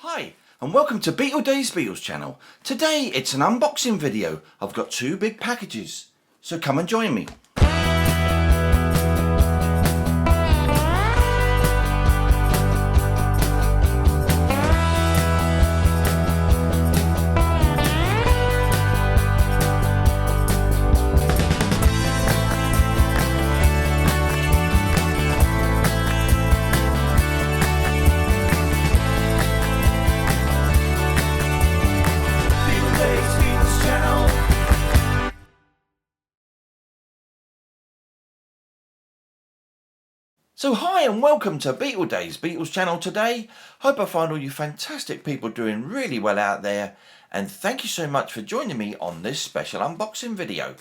Hi and welcome to Beatles channel. Today it's an unboxing video. I've got two big packages, so come and join me. So hi and welcome to Beatles channel today. Hope I find all you fantastic people doing really well out there, and thank you so much for joining me on this special unboxing video.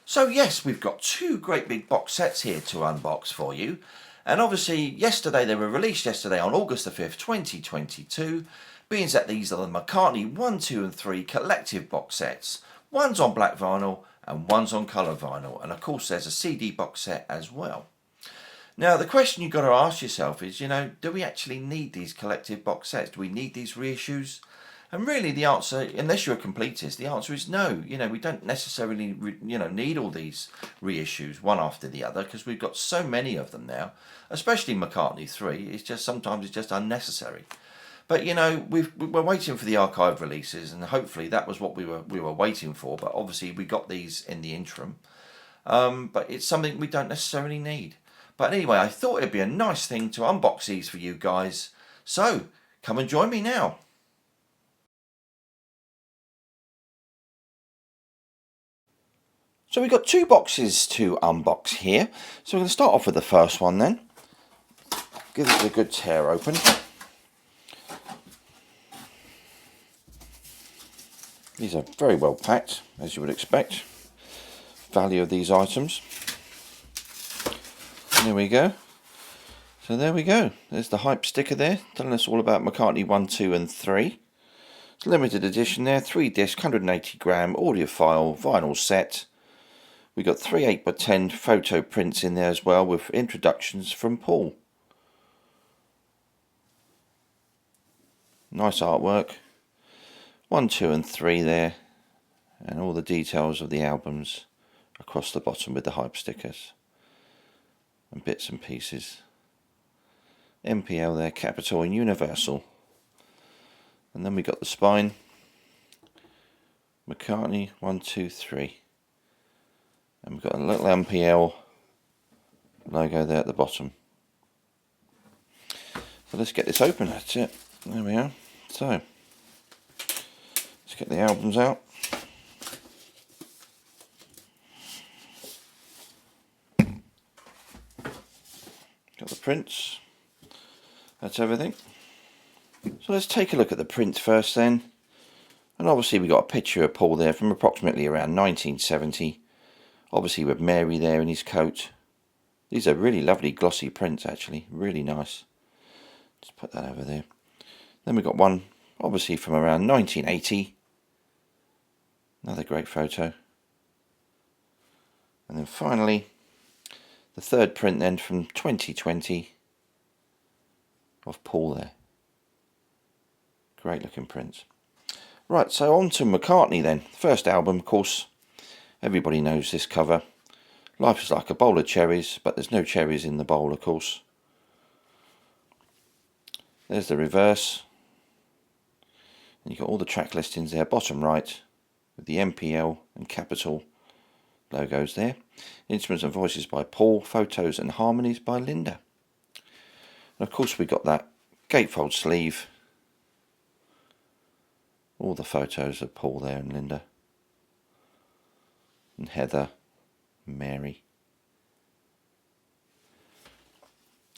So yes, we've got two great big box sets here to unbox for you, and obviously they were released yesterday on August the 5th 2022, being that these are the McCartney 1, 2 and 3 collective box sets. One's on black vinyl and one's on colour vinyl, and of course there's a CD box set as well. Now, the question you've got to ask yourself is, do we actually need these collective box sets? Do we need these reissues? And really the answer, unless you're a completist, the answer is no. We don't necessarily, need all these reissues one after the other, because we've got so many of them now, especially McCartney 3. It's just, sometimes it's just unnecessary. But, we're waiting for the archive releases, and hopefully that was what we were waiting for. But obviously we got these in the interim. But it's something we don't necessarily need. But anyway, I thought it'd be a nice thing to unbox these for you guys. So, come and join me now. So we've got two boxes to unbox here. So we're going to start off with the first one then. Give it a good tear open. These are very well packed, as you would expect. Value of these items. There we go. So there we go. There's the hype sticker there, telling us all about McCartney 1, 2 and 3. It's a limited edition there, 3 disc, 180 gram audiophile vinyl set. We got 3 8x10 photo prints in there as well, with introductions from Paul. Nice artwork. 1, 2 and 3 there, and all the details of the albums across the bottom with the hype stickers and bits and pieces. MPL there, Capitol and Universal. And then we got the spine. McCartney 1, 2, 3. And we've got a little MPL logo there at the bottom. So let's get this open, that's it. There we are. So, let's get the albums out. Got the prints, that's everything. So let's take a look at the prints first then. And obviously we got a picture of Paul there from approximately around 1970. Obviously with Mary there in his coat. These are really lovely glossy prints actually, really nice. Just put that over there. Then we got one obviously from around 1980. Another great photo. And then finally the third print then from 2020 of Paul there. Great looking prints. Right, so on to McCartney then. First album, of course, everybody knows this cover. Life is like a bowl of cherries, but there's no cherries in the bowl, of course. There's the reverse. And you've got all the track listings there, bottom right, with the MPL and Capitol logos there. Instruments and voices by Paul, photos and harmonies by Linda. And of course we got that gatefold sleeve. All the photos of Paul there and Linda. And Heather, and Mary.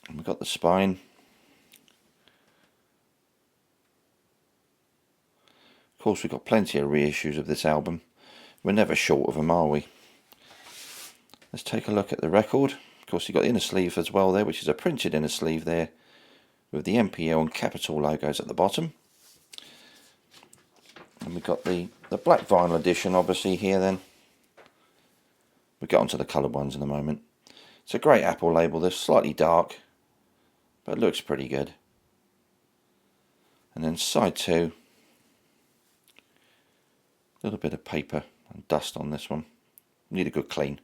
And we've got the spine. Of course we've got plenty of reissues of this album. We're never short of them, are we? Let's take a look at the record. Of course, you've got the inner sleeve as well there, which is a printed inner sleeve there with the MPL and Capitol logos at the bottom. And we've got the black vinyl edition, obviously, here then. We'll get onto the coloured ones in a moment. It's a great Apple label. They're slightly dark, but it looks pretty good. And then side 2, a little bit of paper and dust on this one. Need a good clean.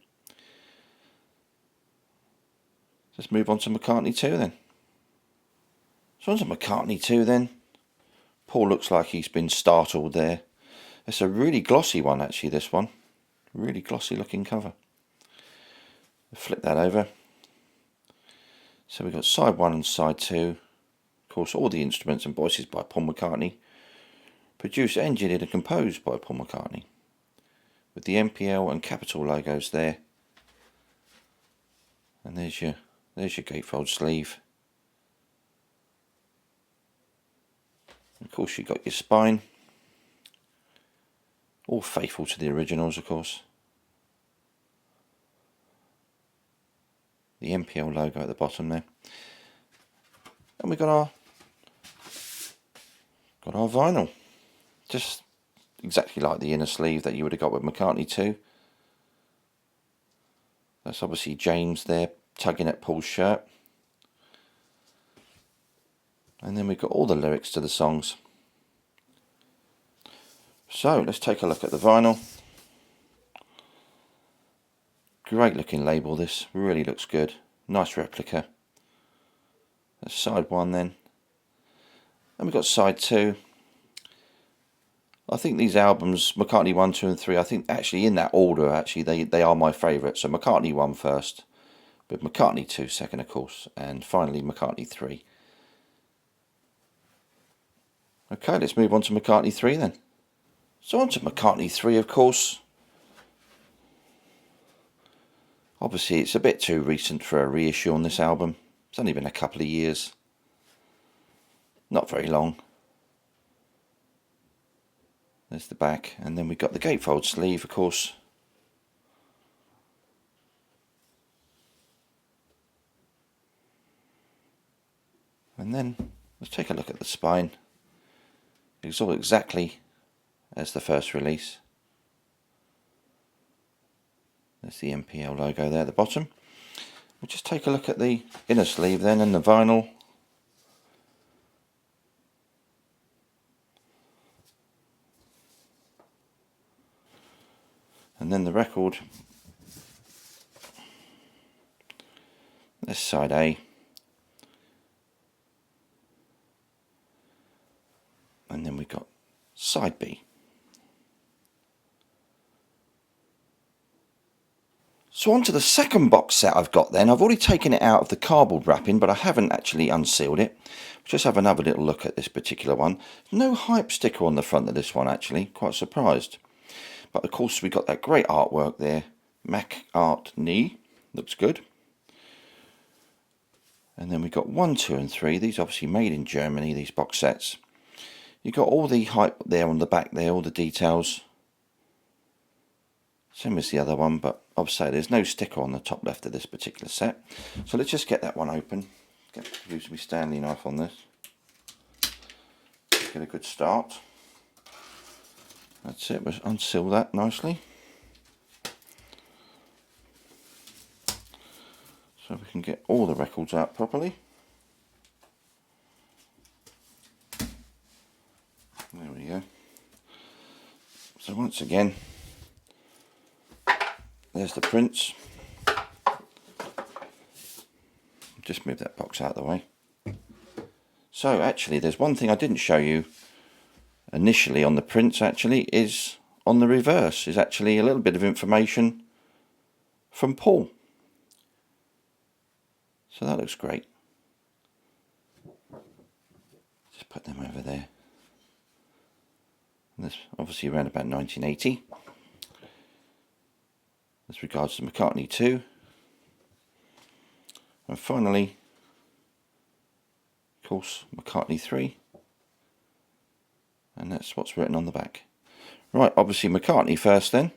Let's move on to McCartney 2 then. So on to McCartney 2 then. Paul looks like he's been startled there. It's a really glossy one actually, this one. Really glossy looking cover. Flip that over. So we've got side 1 and side 2. Of course, all the instruments and voices by Paul McCartney. Produced, engineered and composed by Paul McCartney. With the MPL and Capitol logos there. And there's your gatefold sleeve. Of course, you've got your spine. All faithful to the originals, of course. The MPL logo at the bottom there. And we've got our vinyl. Just exactly like the inner sleeve that you would have got with McCartney 2. That's obviously James there tugging at Paul's shirt. And then we've got all the lyrics to the songs. So let's take a look at the vinyl. Great looking label, this really looks good. Nice replica. That's side 1 then. And we've got side 2. I think these albums, McCartney 1, 2 and 3, I think actually in that order, actually they are my favourite. So McCartney 1 first, but McCartney 2 second of course, and finally McCartney 3. Okay, let's move on to McCartney 3 then. So on to McCartney 3 of course. Obviously it's a bit too recent for a reissue on this album. It's only been a couple of years. Not very long. There's the back, and then we've got the gatefold sleeve of course. And then let's take a look at the spine. It's all exactly as the first release. There's the MPL logo there at the bottom. We'll just take a look at the inner sleeve then and the vinyl. And then the record. This side A. And then we've got side B. So on to the second box set I've got then. I've already taken it out of the cardboard wrapping, but I haven't actually unsealed it. We'll just have another little look at this particular one. No hype sticker on the front of this one actually, quite surprised. But of course we got that great artwork there. McCartney, looks good. And then we've got 1, 2 and 3. These obviously made in Germany, these box sets. You've got all the hype there on the back there, all the details. Same as the other one, but obviously there's no sticker on the top left of this particular set. So let's just get that one open. Use my Stanley knife on this. Get a good start. That's it, we'll unseal that nicely. So we can get all the records out properly. There we go. So once again, there's the prints. Just move that box out of the way. So actually there's one thing I didn't show you initially on the prints actually, is on the reverse is actually a little bit of information from Paul. So that looks great. Just put them over there. And this obviously around about 1980. As regards to McCartney 2. And finally, of course, McCartney 3. And that's what's written on the back. Right, obviously McCartney first then.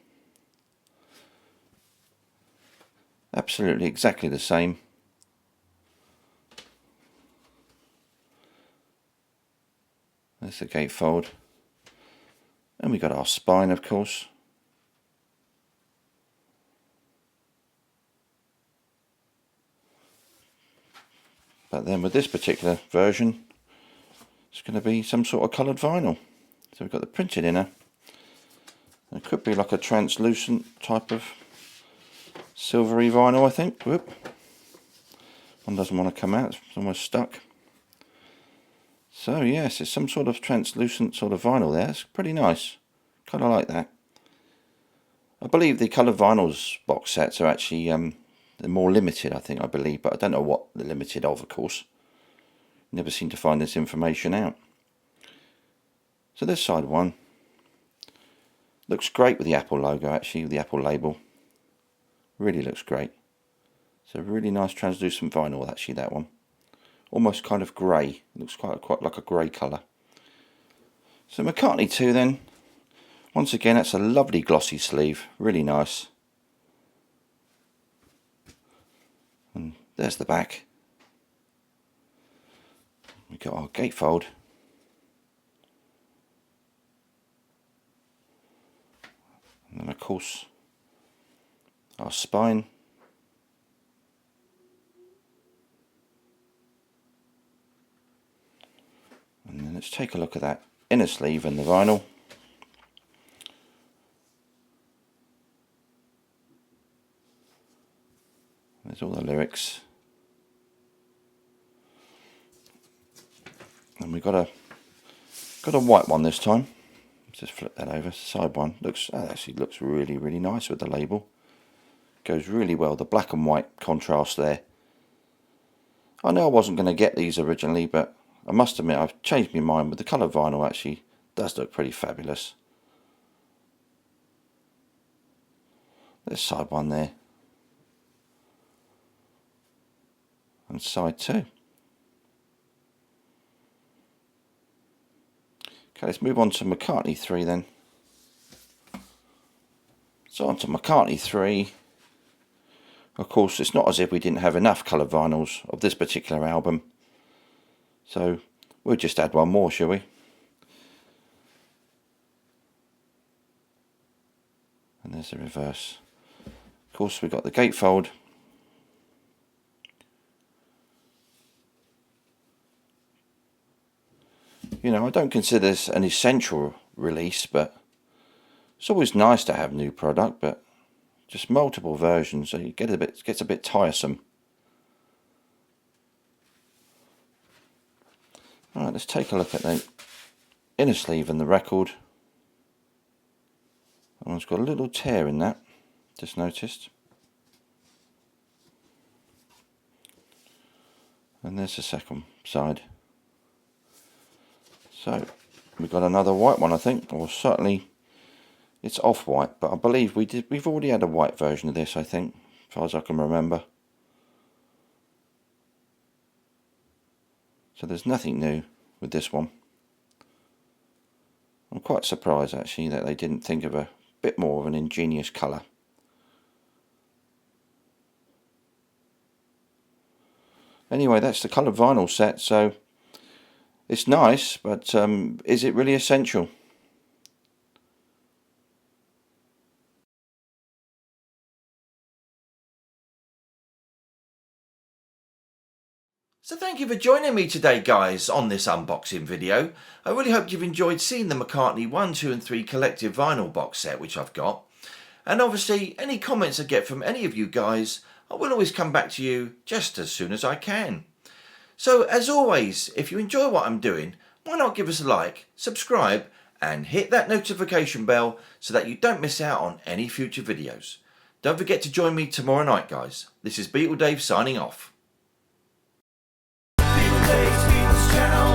Absolutely exactly the same. There's the gatefold. And we got our spine, of course. But then with this particular version, it's going to be some sort of coloured vinyl. So we've got the printed inner. It could be like a translucent type of silvery vinyl, I think. Whoop. One doesn't want to come out, it's almost stuck. So yes, it's some sort of translucent sort of vinyl there. It's pretty nice. Kind of like that. I believe the coloured vinyls box sets are actually they're more limited, I believe, but I don't know what they're limited of course. Never seem to find this information out. So this side one looks great with the Apple logo, actually, with the Apple label. Really looks great. It's a really nice translucent vinyl, actually, that one. Almost kind of grey. Looks quite like a grey colour. So McCartney 2 then. Once again, that's a lovely glossy sleeve. Really nice. And there's the back. We've got our gatefold. And then of course our spine. And then let's take a look at that inner sleeve and the vinyl. There's all the lyrics. And we've got a white one this time. Just flip that over. Side one that actually looks really nice with the label. Goes really well. The black and white contrast there. I know I wasn't going to get these originally, but I must admit I've changed my mind. With the colour vinyl, actually does look pretty fabulous. There's side one there, and side two. Okay, let's move on to McCartney 3 then. So on to McCartney 3. Of course, it's not as if we didn't have enough coloured vinyls of this particular album. So we'll just add one more, shall we? And there's the reverse. Of course, we've got the gatefold. You know, I don't consider this an essential release, but it's always nice to have new product, but just multiple versions, so it gets a bit tiresome. Alright, let's take a look at the inner sleeve and the record. That one's got a little tear in that, just noticed. And there's the second side. So we've got another white one, I think, or certainly it's off-white, but I believe we've already had a white version of this, I think, as far as I can remember. So there's nothing new with this one. I'm quite surprised actually that they didn't think of a bit more of an ingenious colour. Anyway, that's the coloured vinyl set, so it's nice, but is it really essential? So thank you for joining me today, guys, on this unboxing video. I really hope you've enjoyed seeing the McCartney 1, 2 and 3 collective vinyl box set which I've got. And obviously any comments I get from any of you guys, I will always come back to you just as soon as I can. So as always, if you enjoy what I'm doing, why not give us a like, subscribe and hit that notification bell so that you don't miss out on any future videos. Don't forget to join me tomorrow night, guys. This is Beatle Dave signing off. Beatles Channel.